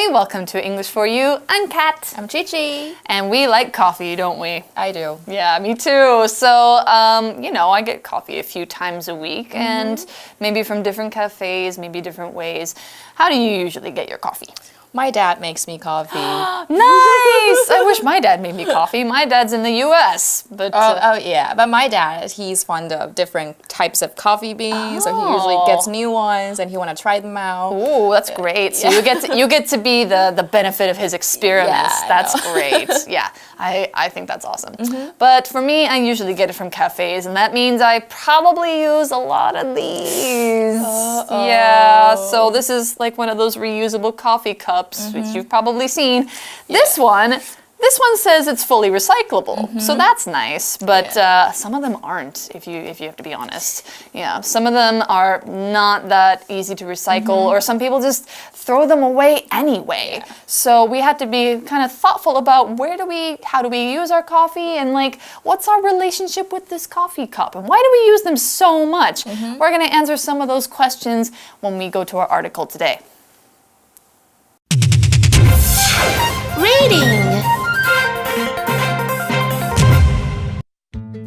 Hi, welcome to English for You. I'm Kat. I'm Chi-Chi. And we like coffee, don't we? I do. Yeah, me too. So, I get coffee a few times a week and maybe from different cafes, maybe different ways. How do you usually get your coffee? My dad makes me coffee. Nice! I wish my dad made me coffee. My dad's in the US. But but my dad, he's fond of different types of coffee beans, so he usually gets new ones and he want to try them out. Ooh, that's great. So you get to be the benefit of his experiments. Yeah, that's great. Yeah, I think that's awesome. But for me, I usually get it from cafes, and that means I probably use a lot of these. Yeah, so this is like one of those reusable coffee cups, which you've probably seen. Yeah. This one says it's fully recyclable, so that's nice. But some of them aren't, if you have to be honest. Yeah, some of them are not that easy to recycle, or some people just throw them away anyway. Yeah. So we had to be kind of thoughtful about how do we use our coffee, and like what's our relationship with this coffee cup, and why do we use them so much? We're going to answer some of those questions when we go to our article today. Reading.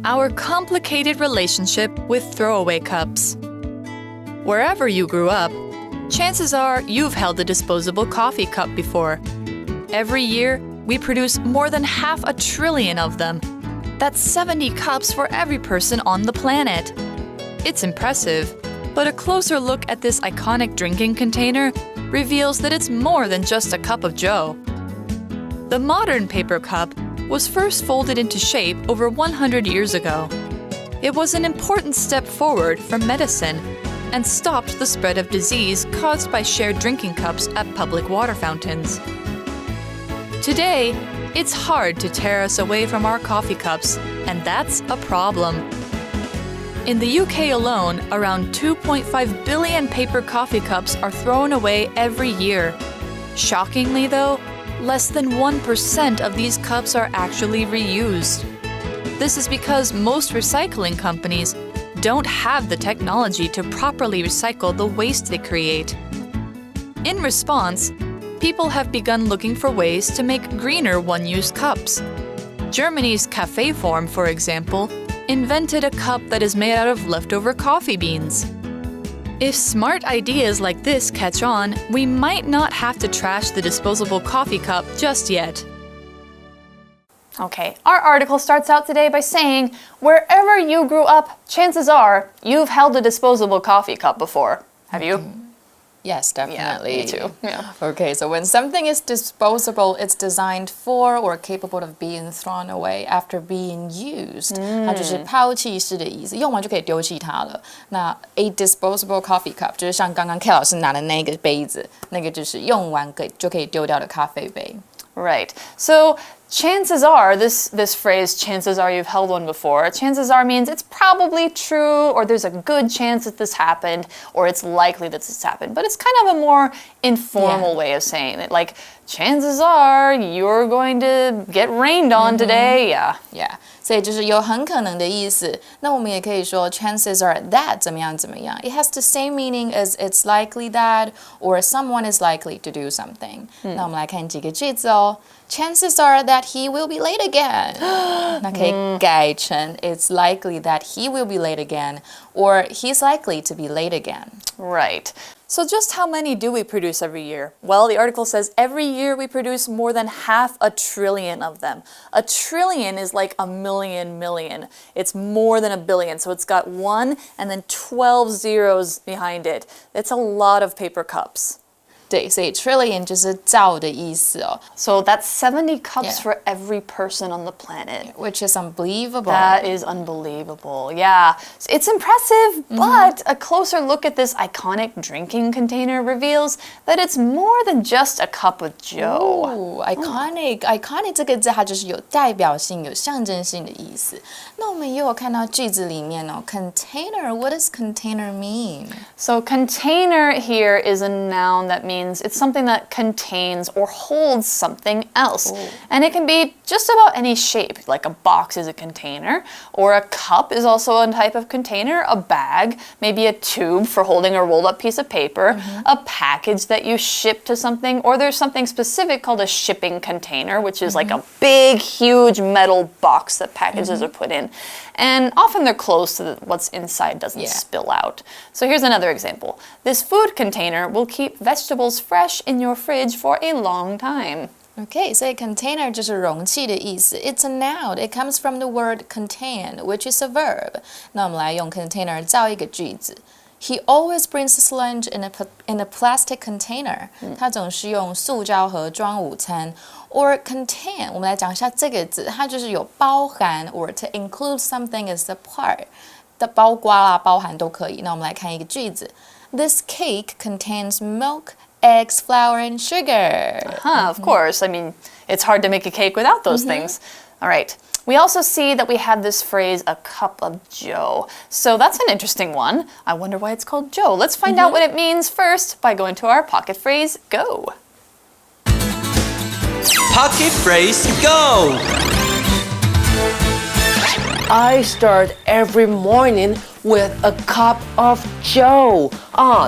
Our complicated relationship with throwaway cups. Wherever you grew up, chances are you've held a disposable coffee cup before. Every year, we produce more than 500 billion of them. That's 70 cups for every person on the planet. It's impressive, but a closer look at this iconic drinking container reveals that it's more than just a cup of joe. The modern paper cup was first folded into shape over 100 years ago. It was an important step forward for medicine and stopped the spread of disease caused by shared drinking cups at public water fountains. Today, it's hard to tear us away from our coffee cups, and that's a problem. In the UK alone, around 2.5 billion paper coffee cups are thrown away every year. Shockingly though, less than 1% of these cups are actually reused. This is because most recycling companies don't have the technology to properly recycle the waste they create. In response, people have begun looking for ways to make greener one-use cups. Germany's Cafe Form, for example, invented a cup that is made out of leftover coffee beans. If smart ideas like this catch on, we might not have to trash the disposable coffee cup just yet. Okay, our article starts out today by saying, wherever you grew up, chances are you've held a disposable coffee cup before. Have you? Yes, definitely. Yeah, me too. Yeah. Okay, so when something is disposable, it's designed for or capable of being thrown away after being used. 它就是抛弃式的意思，用完就可以丢弃它了。那 a disposable coffee cup 就是像刚刚 K 老师拿的那个杯子，那个就是用完就可以丢掉的咖啡杯。Right. So chances are, this phrase, chances are you've held one before, chances are means it's probably true, or there's a good chance that this happened, or it's likely that this happened. But it's kind of a more informal way of saying it. Like, chances are you're going to get rained on today. Yeah. 所以就是有很可能的意思。那我们也可以说 chances are that 怎么样怎么样。It has the same meaning as it's likely that or someone is likely to do something. 那我们来看几个句子哦。Chances are that he will be late again. 那可以改成 it's likely that he will be late again or he's likely to be late again. Right. So just how many do we produce every year? Well, the article says every year we produce more than 500 billion of them. A trillion is like a million. It's more than a billion. So it's got 1 and then 12 zeros behind it. It's a lot of paper cups. 对，所以 trillion 就是兆的意思哦。So that's 70 cups for every person on the planet. Which is unbelievable. That is unbelievable. Yeah. It's impressive, but a closer look at this iconic drinking container reveals that it's more than just a cup of joe. Iconic 这个字它就是有代表性、有象征性的意思。那我们也有看到句子里面哦 container, what does container mean? So container here is a noun that means means it's something that contains or holds something else. And it can be just about any shape, like a box is a container, or a cup is also a type of container, a bag, maybe a tube for holding a rolled up piece of paper, a package that you ship to something, or there's something specific called a shipping container, which is like a big, huge metal box that packages are put in. And often they're closed so that what's inside doesn't spill out. So here's another example. This food container will keep vegetables fresh in your fridge for a long time. Okay, 所以 container 就是容器的意思。It's a noun. It comes from the word contain, which is a verb. 那我们来用 container 造一个句子。He always brings his lunch in a plastic container. 他总是用塑胶盒装午餐。Or contain, 我们来讲一下这个字，它就是有包含 or to include something as a part 的包括啦，包含都可以。那我们来看一个句子。This cake contains milk, eggs, flour, and sugar. Of course. I mean, it's hard to make a cake without those things. All right. We also see that we have this phrase, a cup of joe. So that's an interesting one. I wonder why it's called joe. Let's find out what it means first by going to our pocket phrase, go. Pocket phrase, go! I start every morning with a cup of joe.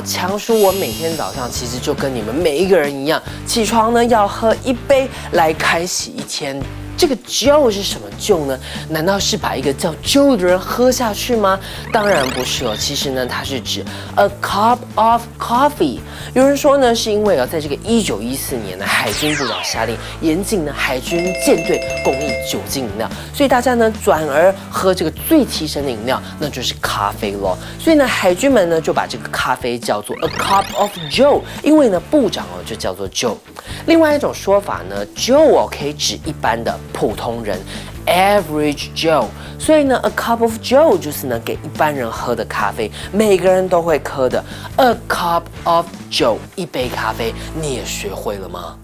强叔，我每天早上其实就跟你们每一个人一样，起床呢要喝一杯来开启一天。这个 Joe 是什么 Joe 呢？难道是把一个叫 Joe 的人喝下去吗？当然不是哦，其实呢，它是指 a cup of coffee。有人说呢，是因为在这个1914年呢，海军部长下令严禁呢海军舰队供应酒精饮料，所以大家呢转而喝这个最提神的饮料，那就是咖啡咯。所以呢，海军们呢就把这个咖啡叫做 a cup of Joe， 因为呢部长就叫做 Joe。另外一种说法呢 ，Joe 可以指一般的普通人 ，average Joe。所以呢 ，a cup of Joe 就是呢给一般人喝的咖啡，每个人都会喝的 a cup of Joe， 一杯咖啡，你也学会了吗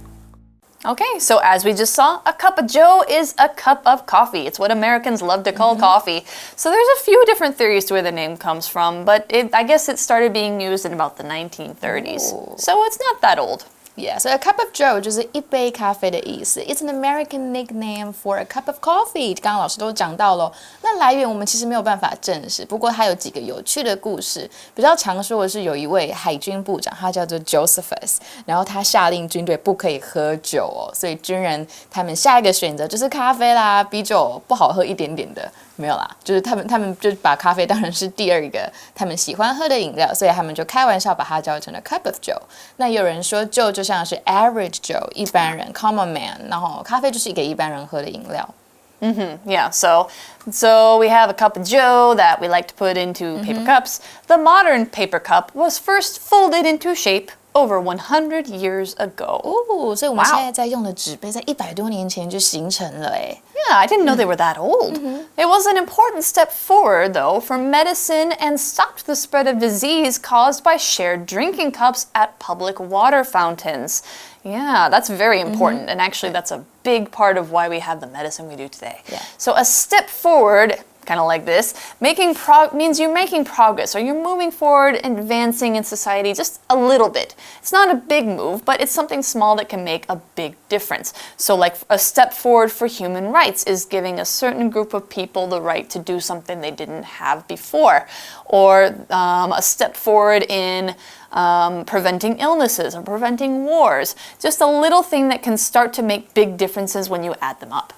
Okay, so as we just saw, a cup of joe is a cup of coffee. It's what Americans love to call coffee. So there's a few different theories to where the name comes from, but I guess it started being used in about the 1930s. So it's not that old. Yeah, so a cup of joe 就是一杯咖啡的意思。It's an American nickname for a cup of coffee. 刚刚老师都讲到了，那来源我们其实没有办法证实，不过它有几个有趣的故事。比较常说的是有一位海军部长，他叫做 Josephus， 然后他下令军队不可以喝酒哦，所以军人他们下一个选择就是咖啡啦，比酒不好喝一点点的。没有啦，就是他们就把咖啡当成是第二个他们喜欢喝的饮料，所以他们就开玩笑把它叫成了 cup of joe。那有人说 joe 就像是 average joe 一般人 common man， 然后咖啡就是给一般人喝的饮料。Yeah, so we have a cup of joe that we like to put into paper cups. The modern paper cup was first folded into shape over 100 years ago. 所以我们现在在用的纸杯在100多年前就形成了哎。Yeah, I didn't know they were that old. It was an important step forward, though, for medicine and stopped the spread of disease caused by shared drinking cups at public water fountains. Yeah, that's very important, and actually that's a big part of why we have the medicine we do today. Yeah. So a step forward, kind of like this, means you're making progress, or you're moving forward, advancing in society just a little bit. It's not a big move, but it's something small that can make a big difference. So like a step forward for human rights is giving a certain group of people the right to do something they didn't have before. Or a step forward in preventing illnesses or preventing wars. Just a little thing that can start to make big differences when you add them up.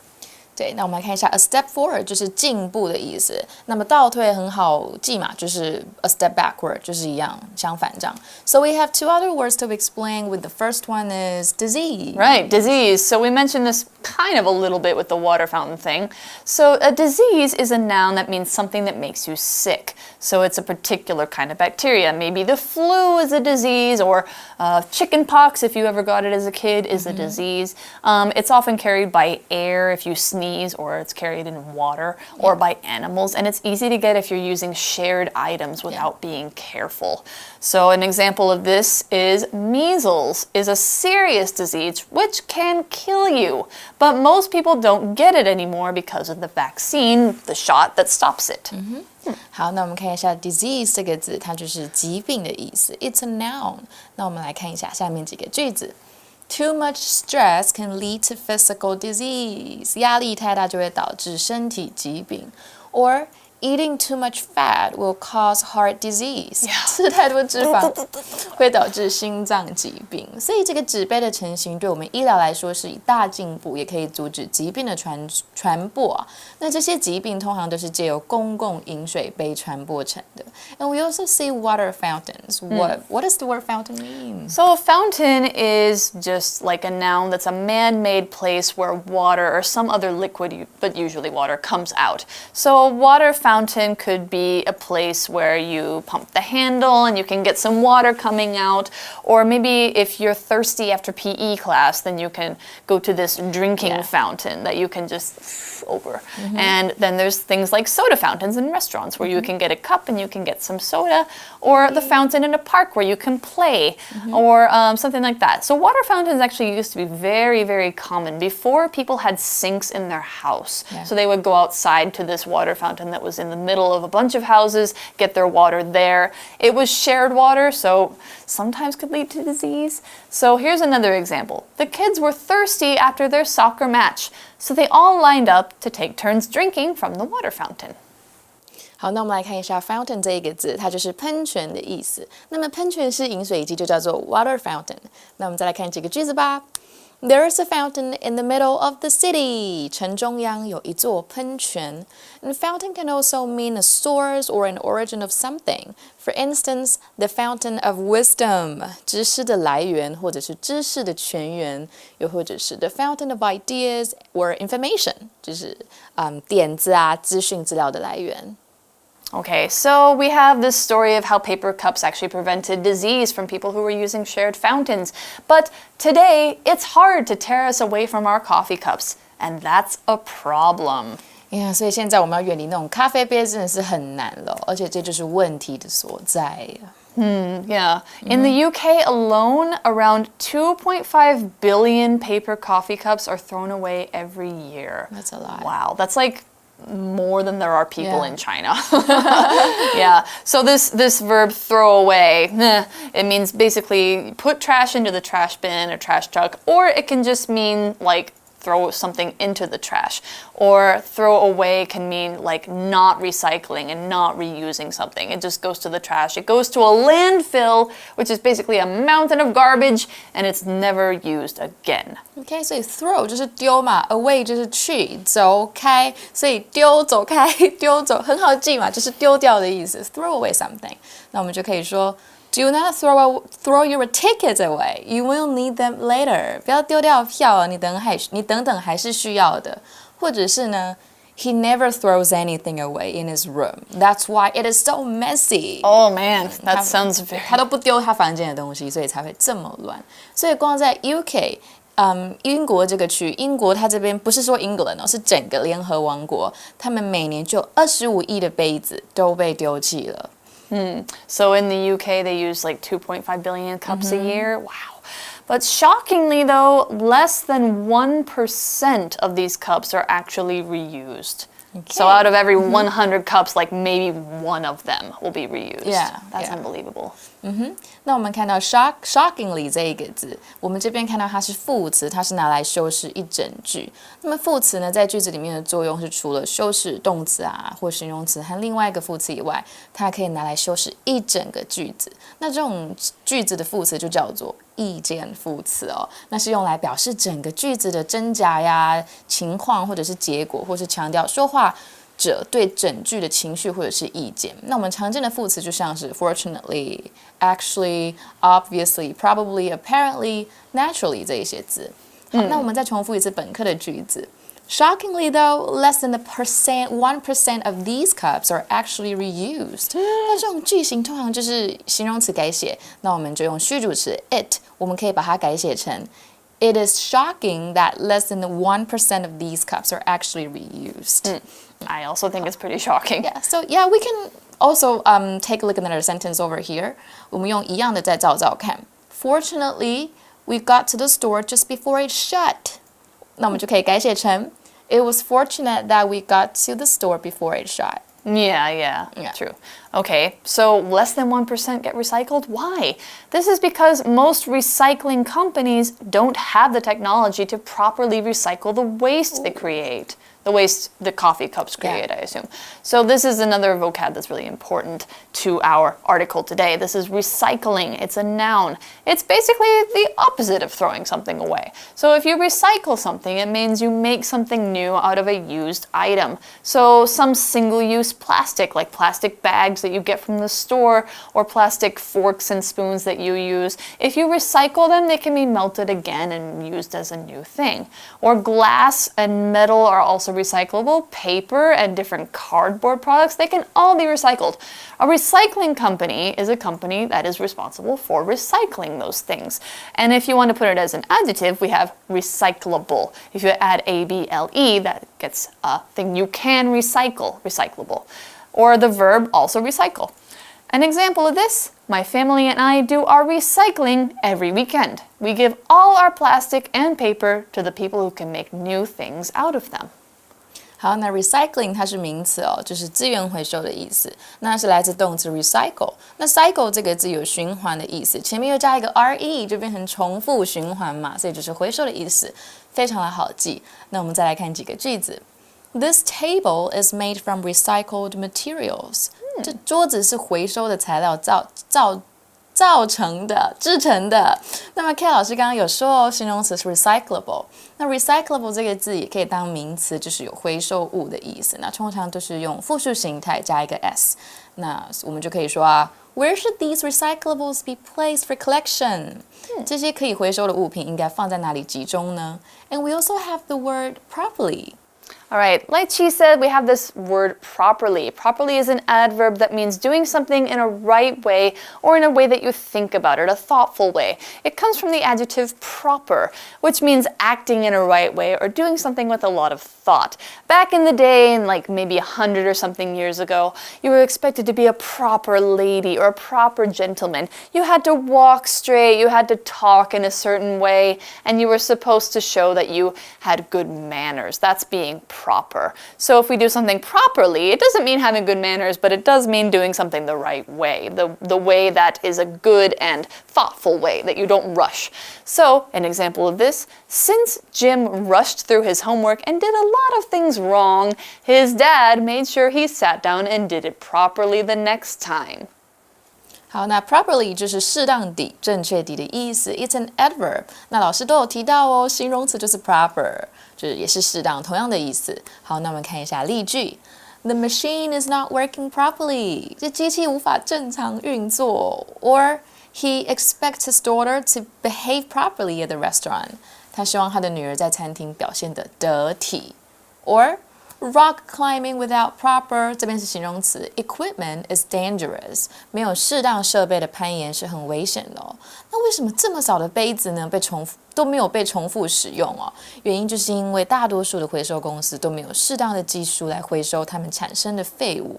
对，那我们来看一下 a step forward 就是进步的意思，那么倒退很好记嘛，就是 a step backward 就是一样相反这样。So we have two other words to explain. With the first one is disease. Right, disease. So we mentioned this kind of a little bit with the water fountain thing. So a disease is a noun that means something that makes you sick. So it's a particular kind of bacteria. Maybe the flu is a disease, or chicken pox, if you ever got it as a kid, is a disease. It's often carried by air. If you sneeze sneeze, or it's carried in water or by animals. And it's easy to get if you're using shared items without being careful. So an example of this is measles is a serious disease which can kill you. But most people don't get it anymore because of the vaccine, the shot that stops it. 好，那我们看一下 disease 这个字，它就是疾病的意思。It's a noun。那我们来看一下下面几个句子。Too much stress can lead to physical disease. 压力太大就会导致身体疾病。Or eating too much fat will cause heart disease. 吃太多脂肪会导致心脏疾病。所以这个纸杯的成型对我们医疗来说是一大进步，也可以阻止疾病的传播。那这些疾病通常都是借由公共饮水杯传播成的。And we also see water fountains. What does the word fountain mean? So a fountain is just like a noun that's a man-made place where water or some other liquid, but usually water, comes out. So a water fountain could be a place where you pump the handle and you can get some water coming out. Or maybe if you're thirsty after PE class, then you can go to this drinking fountain that you can just over. And then there's things like soda fountains in restaurants where you can get a cup and you can get some soda, or the fountain in a park where you can play, or something like that. So water fountains actually used to be very, very common before people had sinks in their house. So they would go outside to this water fountain that was in the middle of a bunch of houses, get their water there. It was shared water, so sometimes could lead to disease. So here's another example. The kids were thirsty after their soccer match, so they all lined up to take turns drinking from the water fountain. 好，那我们来看一下 fountain 这一个字，它就是喷泉的意思。那么喷泉式饮水机就叫做 water fountain。那我们再来看几个句子吧。There is a fountain in the middle of the city. 城中央有一座喷泉。And fountain can also mean a source or an origin of something. For instance, the fountain of wisdom. 知识的来源，或者是知识的泉源，又或者是 the fountain of ideas or information. 就是点子啊，资讯资料的来源。Okay, so we have this story of how paper cups actually prevented disease from people who were using shared fountains. But today, it's hard to tear us away from our coffee cups, and that's a problem. 所以现在我们要远离那种咖啡杯真的是很难了，而且这就是问题的所在。Yeah. In the UK alone, around 2.5 billion paper coffee cups are thrown away every year. That's a lot. Wow, that's like more than there are people in China. Yeah. So this verb throw away, it means basically put trash into the trash bin or trash truck, or it can just mean like throw something into the trash. Or throw away can mean like not recycling and not reusing something. It just goes to the trash. It goes to a landfill, which is basically a mountain of garbage, and it's never used again. OK， 所以 throw 就是丢嘛 ，away 就是去走开，所以丢走开丢走很好记嘛，就是丢掉的意思 ，throw away something。那我们就可以说。Do not throw your tickets away. You will need them later. 不要丢掉票，你等等还是需要的。或者是呢 He never throws anything away in his room. That's why it is so messy. Oh man, that sounds very... 他都不丢他房间的东西，所以才会这么乱。所以光在 UK，英国这个区，英国它这边不是说 England 是整个联合王国，他们每年就25亿的杯子都被丢弃了。So in the UK, they use like 2.5 billion cups a year. Wow. But shockingly, though, less than 1% of these cups are actually reused. Okay. So out of every 100 cups, like maybe one of them will be reused. That's unbelievable. 那我们看到 shockingly 这一个字，我们这边看到它是副词，它是拿来修饰一整句。那么副词呢，在句子里面的作用是除了修饰动词啊或形容词和另外一个副词以外，它还可以拿来修饰一整个句子。那这种句子的副词就叫做意见副词哦，那是用来表示整个句子的真假呀、情况或者是结果，或是强调说话者对整句的情绪或者是意见。那我们常见的副词就像是 fortunately, actually, obviously, probably, apparently, naturally 这一些字。好，那我们再重复一次本课的句子。Shockingly, though, less than 1% of these cups are actually reused. 那这种句型通常就是形容词改写，那我们就用虚主词 it， 我们可以把它改写成 It is shocking that less than 1% of these cups are actually reused. I also think it's pretty shocking. Yeah, so yeah, we can also take a look at another sentence over here. 我们用一样的再照照看。Fortunately, we got to the store just before it shut. 那我们就可以改写成 It was fortunate that we got to the store before it shut. Yeah, true. Okay, so less than 1% get recycled? Why? This is because most recycling companies don't have the technology to properly recycle the waste they create. The waste the coffee cups create, I assume. So this is another vocab that's really important to our article today. This is recycling. It's a noun. It's basically the opposite of throwing something away. So if you recycle something, it means you make something new out of a used item. So some single-use plastic, like plastic bags that you get from the store, or plastic forks and spoons that you use, if you recycle them, they can be melted again and used as a new thing. Or glass and metal are also recyclable. Paper and different cardboard products, they can all be recycled. A recycling company is a company that is responsible for recycling those things. And if you want to put it as an adjective, we have recyclable. If you add able, that gets a thing you can recycle, recyclable. Or the verb also recycle. An example of this, my family and I do our recycling every weekend. We give all our plastic and paper to the people who can make new things out of them. 好，那 recycling 它是名词哦，就是资源回收的意思。那是来自动词 recycle。那 cycle 这个字有循环的意思，前面又加一个 re， 就变成重复循环嘛，所以就是回收的意思，非常的好记。那我们再来看几个句子。This table is made from recycled materials. 这桌子是回收的材料造成的、制成的。那么 K 老师刚刚有说哦，形容词是 recyclable。那 recyclable 这个字也可以当名词，就是有回收物的意思。那通常都是用复数形态加一个 s。那我们就可以说啊 ，Where should these recyclables be placed for collection？这些可以回收的物品应该放在哪里集中呢 ？And we also have the word properly. All right, like she said, we have this word properly. Properly is an adverb that means doing something in a right way or in a way that you think about it, a thoughtful way. It comes from the adjective proper, which means acting in a right way or doing something with a lot of thought. Back in the day, in like maybe 100 or something years ago, you were expected to be a proper lady or a proper gentleman. You had to walk straight, you had to talk in a certain way, and you were supposed to show that you had good manners. That's being proper. So if we do something properly, it doesn't mean having good manners, but it does mean doing something the right way, the way that is a good and thoughtful way, that you don't rush. So, an example of this, since Jim rushed through his homework and did a lot of things wrong, his dad made sure he sat down and did it properly the next time. 好，那 properly 就是适当地、正确地的意思。It's an adverb。那老师都有提到哦，形容词就是 proper， 就是也是适当，同样的意思。好，那我们看一下例句。The machine is not working properly。这机器无法正常运作。Or he expects his daughter to behave properly at the restaurant。他希望他的女儿在餐厅表现得得体。Or rock climbing without proper 这边是形容词 equipment is dangerous 没有适当设备的攀岩是很危险的哦。那为什么这么少的杯子呢都没有被重复使用哦？原因就是因为大多数的回收公司都没有适当的技术来回收它们产生的废物。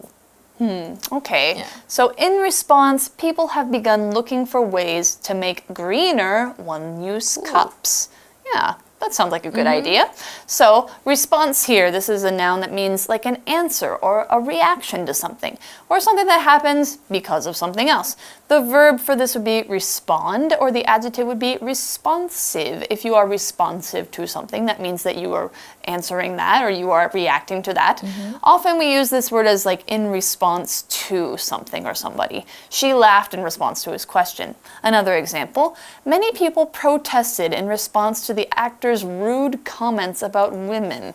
Okay. Yeah. So in response, people have begun looking for ways to make greener one-use cups. Yeah. That sounds like a good idea. So, response here, this is a noun that means like an answer or a reaction to something, or something that happens because of something else. The verb for this would be respond, or the adjective would be responsive. If you are responsive to something, that means that you are answering that or you are reacting to that. Often we use this word as like in response to something or somebody. She laughed in response to his question. Another example, many people protested in response to the actor's rude comments about women.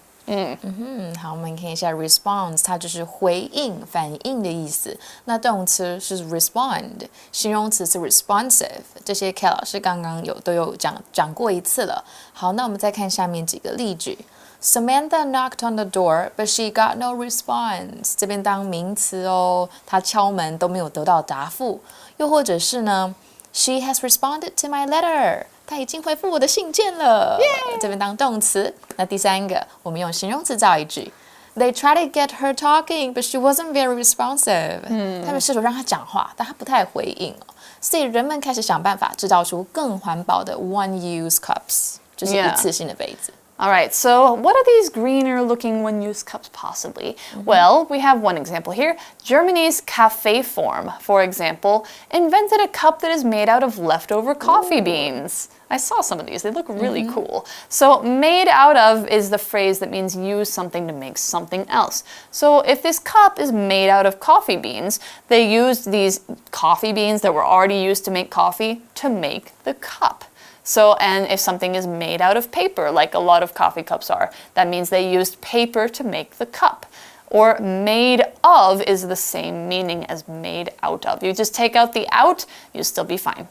好，我们看一下 response， 它就是回应、反应的意思。那动词是 respond， 形容词是 responsive， 这些 K 老师刚刚都有讲过一次了。好，那我们再看下面几个例句。Samantha knocked on the door, but she got no response. 这边当名词哦，她敲门都没有得到答复。又或者是呢？She has responded to my letter. 他已经回复我的信件了。这边当动词。那第三个，我们用形容词造一句。They tried to get her talking, but she wasn't very responsive. 他们试图让她讲话，但她不太回应哦。所以人们开始想办法制造出更环保的 one-use cups， 就是一次性的杯子。All right, so what are these greener looking one-use cups possibly? Well, we have one example here. Germany's cafe form, for example, invented a cup that is made out of leftover coffee beans. I saw some of these. They look really cool. So made out of is the phrase that means use something to make something else. So if this cup is made out of coffee beans, they used these coffee beans that were already used to make coffee to make the cup. So, and if something is made out of paper, like a lot of coffee cups are, that means they used paper to make the cup. Or made of is the same meaning as made out of. You just take out the out, you'll still be fine.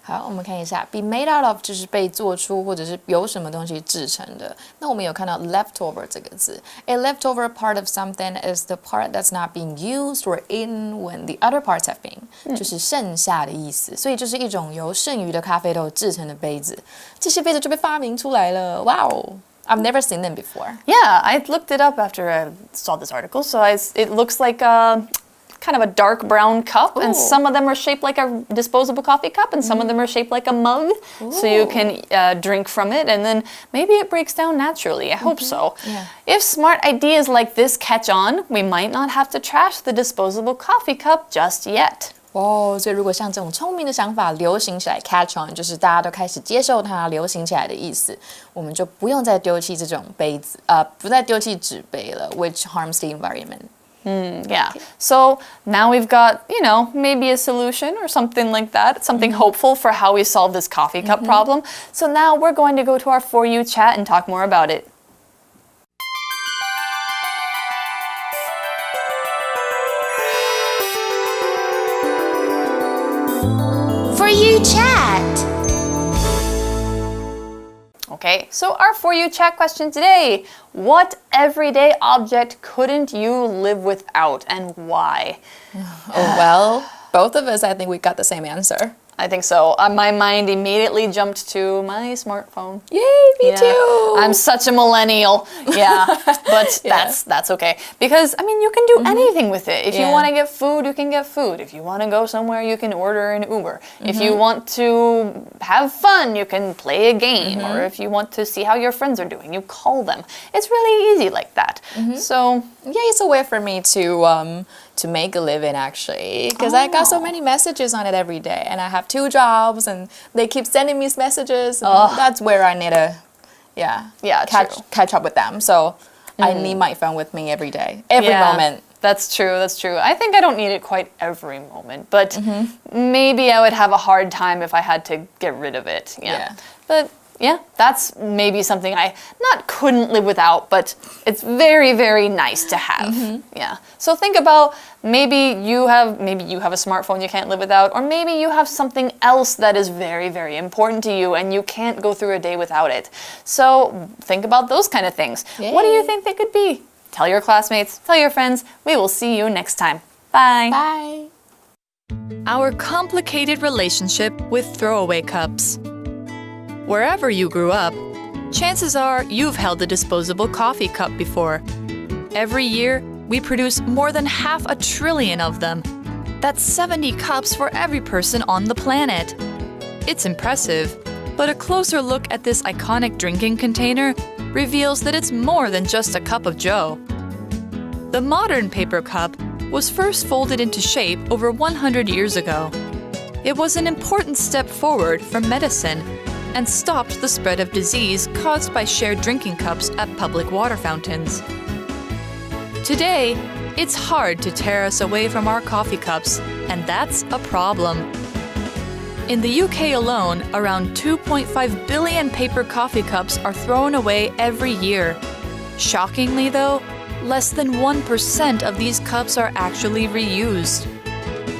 好，我们看一下 be made out of 就是被做出或者是由什么东西制成的。那我们有看到 leftover 这个字。A leftover part of something is the part that's not being used or eaten when the other parts have been，就是剩下的意思。所以就是一种由剩余的咖啡豆制成的杯子。这些杯子就被发明出来了。哇哦！ I've never seen them before. Yeah, I looked it up after I saw this article. So it looks like kind of a dark brown cup, and some of them are shaped like a disposable coffee cup, and some of them are shaped like a mug, so you can drink from it, and then maybe it breaks down naturally. I hope so. Yeah. If smart ideas like this catch on, we might not have to trash the disposable coffee cup just yet. 哦，所以如果像这种聪明的想法流行起来 ，catch on， 就是大家都开始接受它，流行起来的意思，我们就不用再丢弃这种杯子，不再丢弃纸杯了 ，which harms the environment. Yeah. So now we've got, maybe a solution or something like that, something hopeful for how we solve this coffee cup problem. So now we're going to go to our For You chat and talk more about it. For You chat. Okay, so our For You chat question today. What everyday object couldn't you live without and why? Oh, well, both of us, I think we got the same answer. I think so. My mind immediately jumped to my smartphone. Yay, me too. I'm such a millennial. Yeah, but that's okay. Because, you can do anything with it. If you want to get food, you can get food. If you want to go somewhere, you can order an Uber. If you want to have fun, you can play a game. Or if you want to see how your friends are doing, you call them. It's really easy like that. So, yeah, it's a way for me to make a living actually, because I got so many messages on it every day, and I have 2 jobs, and they keep sending me messages. And that's where I need to, catch up with them. So I need my phone with me every day, every moment. That's true. That's true. I think I don't need it quite every moment, but maybe I would have a hard time if I had to get rid of it. Yeah. But yeah, that's maybe something I not couldn't live without, but it's very, very nice to have. Yeah. So think about maybe you have a smartphone you can't live without, or maybe you have something else that is very, very important to you and you can't go through a day without it. So think about those kind of things. Yay. What do you think they could be? Tell your classmates, tell your friends. We will see you next time. Bye. Bye. Our complicated relationship with throwaway cups. Wherever you grew up, chances are you've held a disposable coffee cup before. Every year, we produce more than 500 billion of them. That's 70 cups for every person on the planet. It's impressive, but a closer look at this iconic drinking container reveals that it's more than just a cup of joe. The modern paper cup was first folded into shape over 100 years ago. It was an important step forward for medicine and stopped the spread of disease caused by shared drinking cups at public water fountains. Today, it's hard to tear us away from our coffee cups, and that's a problem. In the UK alone, around 2.5 billion paper coffee cups are thrown away every year. Shockingly though, less than 1% of these cups are actually reused.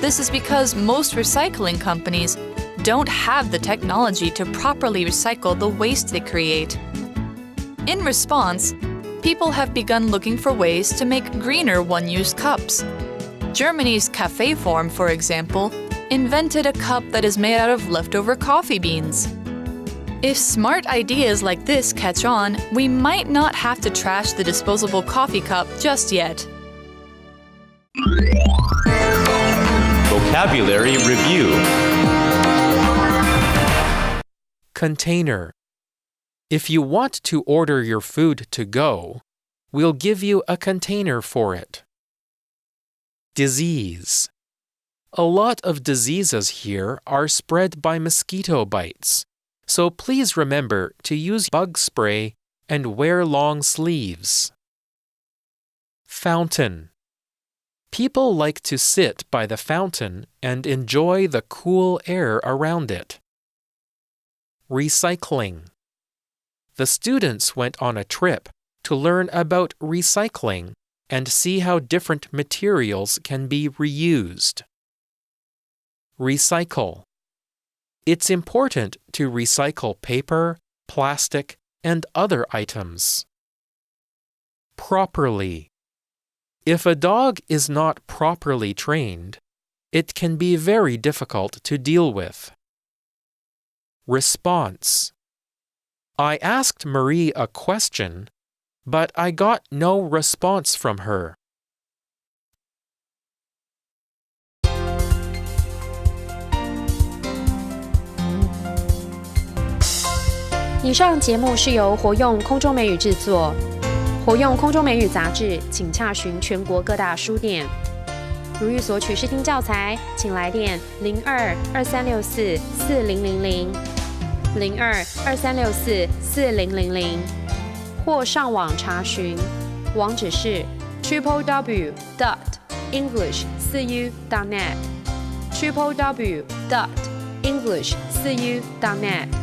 This is because most recycling companies don't have the technology to properly recycle the waste they create. In response, people have begun looking for ways to make greener one-use cups. Germany's cafe form, for example, invented a cup that is made out of leftover coffee beans. If smart ideas like this catch on, we might not have to trash the disposable coffee cup just yet. Vocabulary Review. Container. If you want to order your food to go, we'll give you a container for it. Disease. A lot of diseases here are spread by mosquito bites, so please remember to use bug spray and wear long sleeves. Fountain. People like to sit by the fountain and enjoy the cool air around it. Recycling. The students went on a trip to learn about recycling and see how different materials can be reused. Recycle. It's important to recycle paper, plastic, and other items. Properly. If a dog is not properly trained, it can be very difficult to deal with. Response. I asked Marie a question, but I got no response from her. 以上节目是由活用空中美语制作，活用空中美语杂志，请洽询全国各大书店。如欲索取试听教材，请来电02-2364-4000 02-2364-4000，或上网查询，网址是 www.english4u.net www.english4u.net